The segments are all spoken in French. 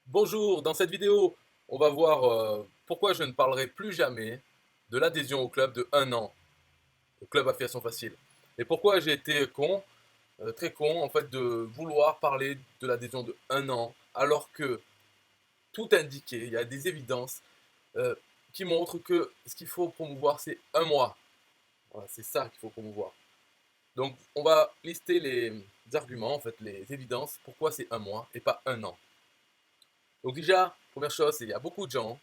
Bonjour, dans cette vidéo, on va voir pourquoi je ne parlerai plus jamais de l'adhésion au club de 1 an, au club Affiliation Facile. Et pourquoi j'ai été con, très con en fait, de vouloir parler de l'adhésion de 1 an, alors que tout indiqué, il y a des évidences euh, qui montrent que ce qu'il faut promouvoir, c'est 1 mois. Voilà, c'est ça qu'il faut promouvoir. Donc, on va lister les arguments, en fait, les évidences, pourquoi c'est 1 mois et pas 1 an. Donc déjà, première chose, c'est qu'il y a beaucoup de gens,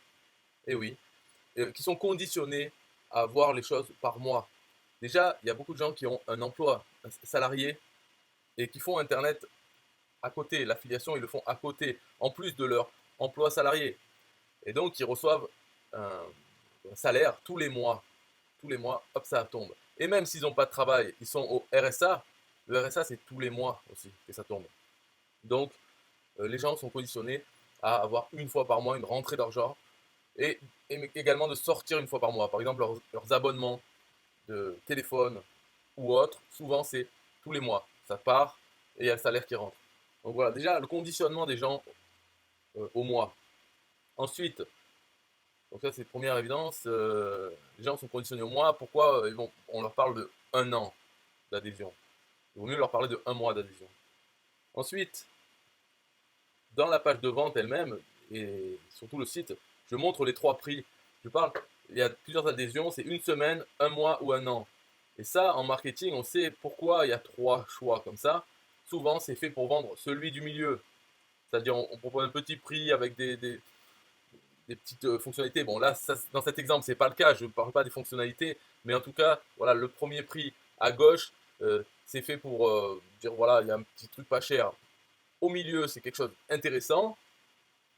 et oui, qui sont conditionnés à voir les choses par mois. Déjà, il y a beaucoup de gens qui ont un emploi un salarié et qui font Internet à côté. L'affiliation, ils le font à côté, en plus de leur emploi salarié. Et donc, ils reçoivent un salaire tous les mois. Tous les mois, hop, ça tombe. Et même s'ils n'ont pas de travail, ils sont au RSA. Le RSA, c'est tous les mois aussi que ça tombe. Donc, les gens sont conditionnés à avoir une fois par mois une rentrée d'argent et, également de sortir une fois par mois. Par exemple, leurs abonnements de téléphone ou autres, souvent c'est tous les mois. Ça part et il y a le salaire qui rentre. Donc voilà, déjà le conditionnement des gens au mois. Ensuite, donc ça c'est première évidence, les gens sont conditionnés au mois. Pourquoi on leur parle de 1 an d'adhésion? Il vaut mieux leur parler de 1 mois d'adhésion. Ensuite, dans la page de vente elle-même, et surtout le site, je montre les trois prix. Je parle, il y a plusieurs adhésions, c'est une semaine, 1 mois ou 1 an. Et ça, en marketing, on sait pourquoi il y a trois choix comme ça. Souvent, c'est fait pour vendre celui du milieu. C'est-à-dire, on propose un petit prix avec des petites fonctionnalités. Bon, là, ça, dans cet exemple, c'est pas le cas. Je ne parle pas des fonctionnalités, mais en tout cas, voilà, le premier prix à gauche, c'est fait pour dire voilà, il y a un petit truc pas cher. Au milieu, c'est quelque chose d'intéressant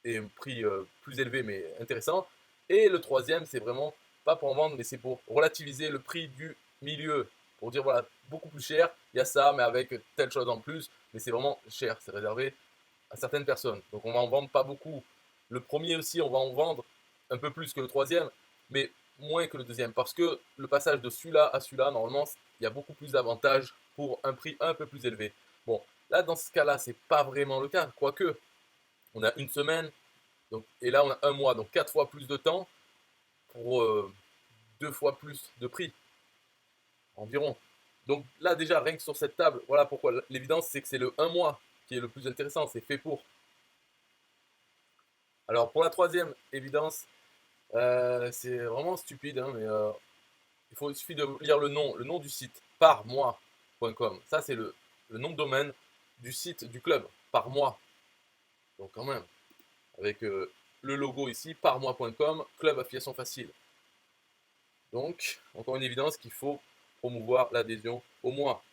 et un prix plus élevé mais intéressant. Et le troisième, c'est vraiment pas pour en vendre, mais c'est pour relativiser le prix du milieu. Pour dire voilà, beaucoup plus cher, il y a ça, mais avec telle chose en plus, mais c'est vraiment cher, c'est réservé à certaines personnes. Donc on va en vendre pas beaucoup. Le premier aussi, on va en vendre un peu plus que le troisième, mais moins que le deuxième, parce que le passage de celui-là à celui-là, normalement, il y a beaucoup plus d'avantages pour un prix un peu plus élevé. Bon, là, dans ce cas-là, c'est pas vraiment le cas, quoique on a une semaine, donc, et là, on a 1 mois, donc 4 fois plus de temps pour 2 fois plus de prix, environ. Donc là, déjà, rien que sur cette table, voilà pourquoi l'évidence, c'est que c'est le 1 mois qui est le plus intéressant, c'est fait pour. Alors, pour la troisième évidence, c'est vraiment stupide, hein, mais il suffit de lire le nom du site, parmois.com. Ça, c'est le nom de domaine du site du club, par mois. Donc, quand même, avec le logo ici, parmois.com, club affiliation facile. Donc, encore une évidence qu'il faut promouvoir l'adhésion au mois.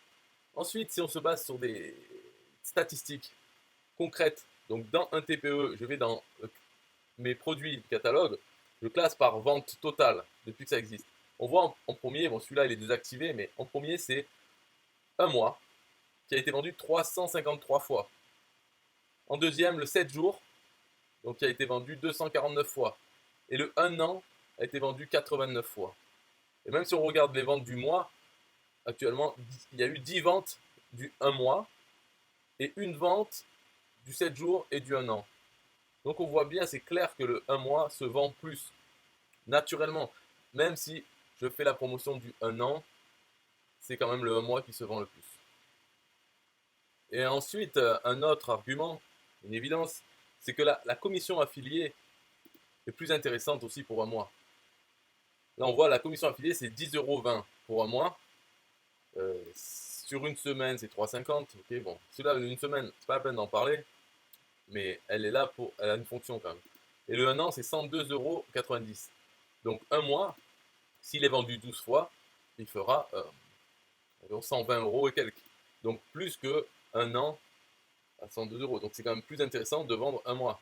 Ensuite, si on se base sur des statistiques concrètes, donc dans un TPE, je vais dans mes produits catalogue, je classe par vente totale depuis que ça existe. On voit en premier, bon celui-là il est désactivé, mais en premier c'est 1 mois qui a été vendu 353 fois. En deuxième, le 7 jours, donc qui a été vendu 249 fois. Et le 1 an a été vendu 89 fois. Et même si on regarde les ventes du mois, actuellement, il y a eu 10 ventes du 1 mois et une vente du 7 jours et du 1 an. Donc on voit bien, c'est clair que le 1 mois se vend plus naturellement. Même si je fais la promotion du 1 an, c'est quand même le 1 mois qui se vend le plus. Et ensuite, un autre argument, une évidence, c'est que la commission affiliée est plus intéressante aussi pour 1 mois. Là, on voit la commission affiliée, c'est 10,20 € pour 1 mois. Sur une semaine, c'est 3,50 €. Ok, bon, celui-là, une semaine, c'est pas la peine d'en parler, mais elle est là pour, elle a une fonction quand même. Et le 1 an, c'est 102,90 €. Donc 1 mois, s'il est vendu 12 fois, il fera 120 € et quelques. Donc plus que 1 an à 102 €. Donc c'est quand même plus intéressant de vendre 1 mois.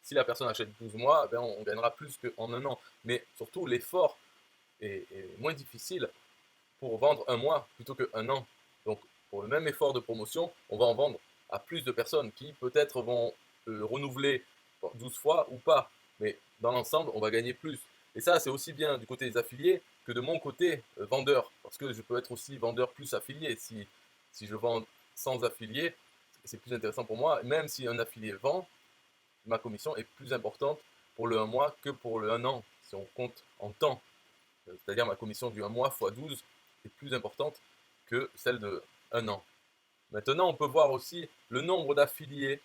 Si la personne achète 12 mois, ben on gagnera plus qu'en 1 an. Mais surtout, l'effort est moins difficile pour vendre 1 mois plutôt que 1 an. Donc pour le même effort de promotion, on va en vendre à plus de personnes qui peut-être vont le renouveler 12 fois ou pas. Mais dans l'ensemble, on va gagner plus. Et ça, c'est aussi bien du côté des affiliés que de mon côté vendeur. Parce que je peux être aussi vendeur plus affilié. Si je vends sans affilié, c'est plus intéressant pour moi. Même si un affilié vend, ma commission est plus importante pour le 1 mois que pour le 1 an, si on compte en temps. C'est-à-dire ma commission du 1 mois x 12 est plus importante que celle de 1 an. Maintenant, on peut voir aussi le nombre d'affiliés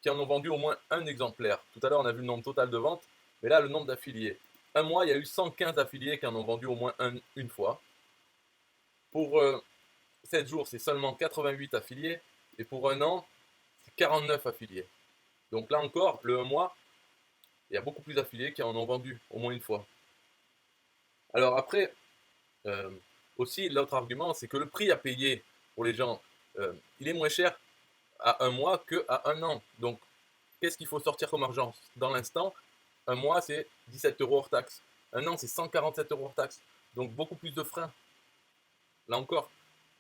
qui en ont vendu au moins un exemplaire. Tout à l'heure, on a vu le nombre total de ventes, mais là, le nombre d'affiliés. Un mois, il y a eu 115 affiliés qui en ont vendu au moins une fois. Pour 7 jours, c'est seulement 88 affiliés. Et pour 1 an, c'est 49 affiliés. Donc là encore, le 1 mois, il y a beaucoup plus d'affiliés qui en ont vendu au moins une fois. Alors après, aussi, l'autre argument, c'est que le prix à payer pour les gens, il est moins cher à 1 mois qu'à 1 an. Donc, qu'est-ce qu'il faut sortir comme argent dans l'instant? 1 mois, c'est 17 € hors taxe. 1 an, c'est 147 € hors taxe. Donc, beaucoup plus de freins. Là encore,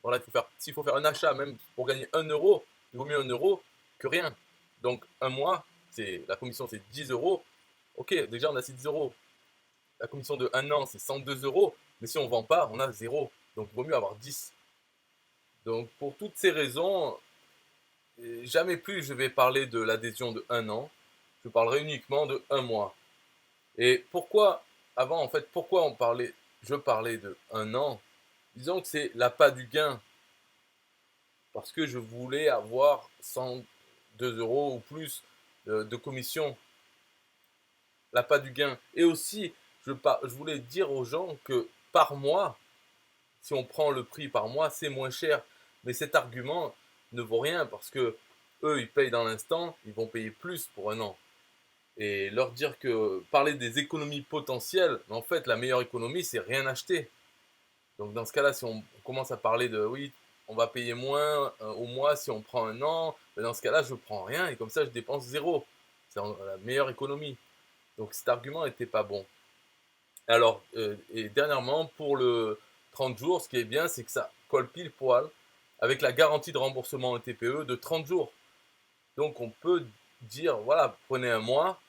voilà, s'il faut faire un achat, même pour gagner 1 €, il vaut mieux 1 € que rien. Donc, 1 mois, la commission, c'est 10 €. Ok, déjà, on a ces 10 €. La commission de 1 an, c'est 102 €. Mais si on ne vend pas, on a 0. Donc, il vaut mieux avoir 10. Donc, pour toutes ces raisons, jamais plus je vais parler de l'adhésion de 1 an. Je parlerai uniquement de 1 mois. Et pourquoi, avant, en fait, pourquoi je parlais de 1 an? Disons que c'est l'appât du gain. Parce que je voulais avoir 102 € ou plus de commission. L'appât du gain. Et aussi, je voulais dire aux gens que par mois, si on prend le prix par mois, c'est moins cher. Mais cet argument ne vaut rien parce que eux, ils payent dans l'instant, ils vont payer plus pour 1 an. Et leur dire parler des économies potentielles, en fait, la meilleure économie, c'est rien acheter. Donc dans ce cas-là, si on commence à parler de oui, on va payer moins au mois si on prend 1 an, mais dans ce cas-là, je ne prends rien et comme ça, je dépense 0. C'est la meilleure économie. Donc cet argument n'était pas bon. Alors, et dernièrement, pour le 30 jours, ce qui est bien, c'est que ça colle pile poil avec la garantie de remboursement au TPE de 30 jours. Donc on peut dire, voilà, prenez 1 mois,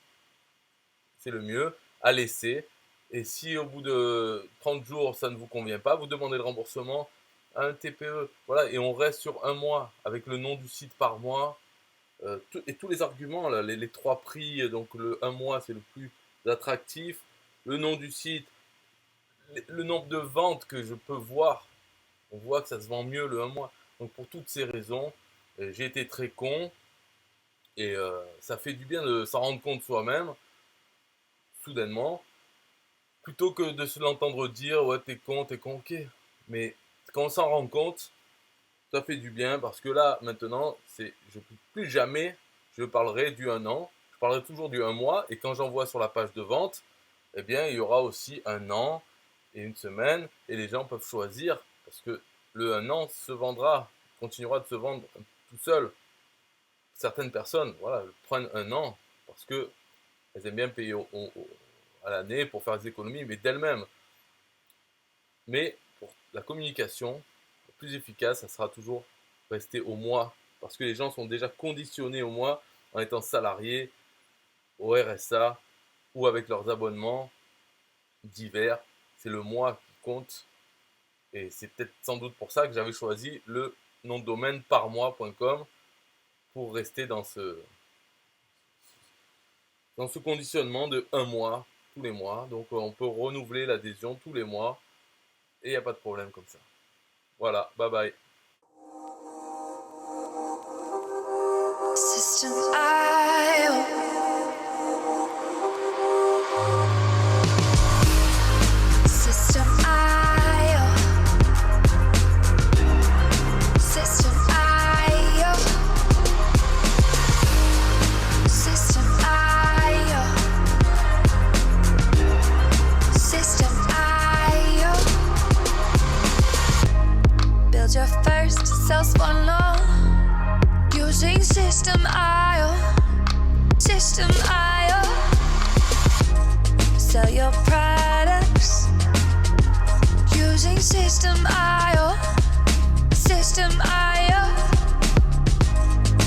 c'est le mieux, à laisser. Et si au bout de 30 jours, ça ne vous convient pas, vous demandez le remboursement à un TPE. Voilà, et on reste sur 1 mois, avec le nom du site par mois. Et tous les arguments, là, les 3 prix, donc le 1 mois, c'est le plus attractif. Le nom du site, le nombre de ventes que je peux voir. On voit que ça se vend mieux le 1 mois. Donc pour toutes ces raisons, j'ai été très con. Et ça fait du bien de s'en rendre compte soi-même, soudainement, plutôt que de se l'entendre dire, ouais, t'es con, ok. Mais quand on s'en rend compte, ça fait du bien parce que là, maintenant, plus jamais je parlerai du 1 an. Je parlerai toujours du 1 mois. Et quand j'envoie sur la page de vente, eh bien, il y aura aussi 1 an et 1 semaine. Et les gens peuvent choisir parce que le 1 an se vendra, continuera de se vendre tout seul. Certaines personnes, voilà, prennent 1 an parce qu'elles aiment bien payer à l'année pour faire des économies, mais d'elles-mêmes. Mais pour la communication, la plus efficace, ça sera toujours rester au mois, parce que les gens sont déjà conditionnés au mois en étant salariés, au RSA ou avec leurs abonnements divers. C'est le mois qui compte. Et c'est peut-être sans doute pour ça que j'avais choisi le nom de domaine parmois.com pour rester dans ce conditionnement de 1 mois, tous les mois. Donc on peut renouveler l'adhésion tous les mois et il n'y a pas de problème comme ça. Voilà, bye bye. System.io. System.io. System.io. System.io. System.io. Build your first sales funnel using System.io. System.io. Sell your products using System.io. System.io.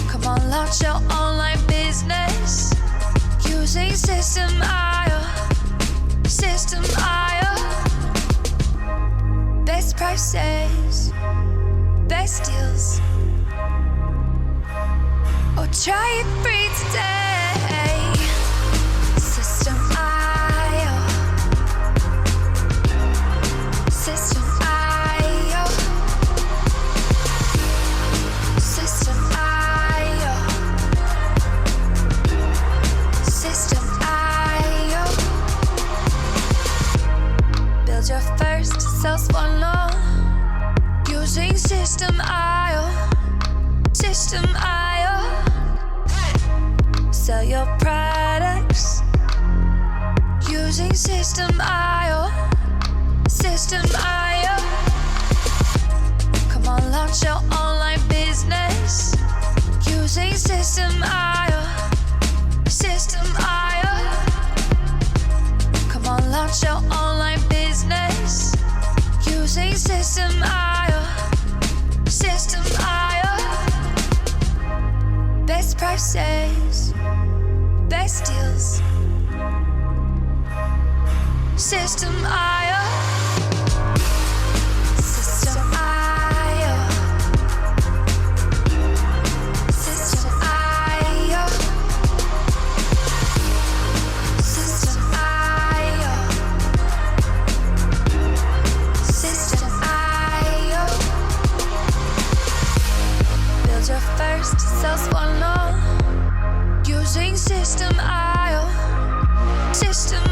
Come on, launch your online business using System.io. System.io. Best prices, best deals. Oh, try it free today. sell products using System IO. System IO. Come on, launch your online business using System IO. System IO. Come on, launch your online business using System IO. System IO. Best prices, best deals. System IO. System IO. System IO. System IO. System IO. Build your first sales funnel using System IO. System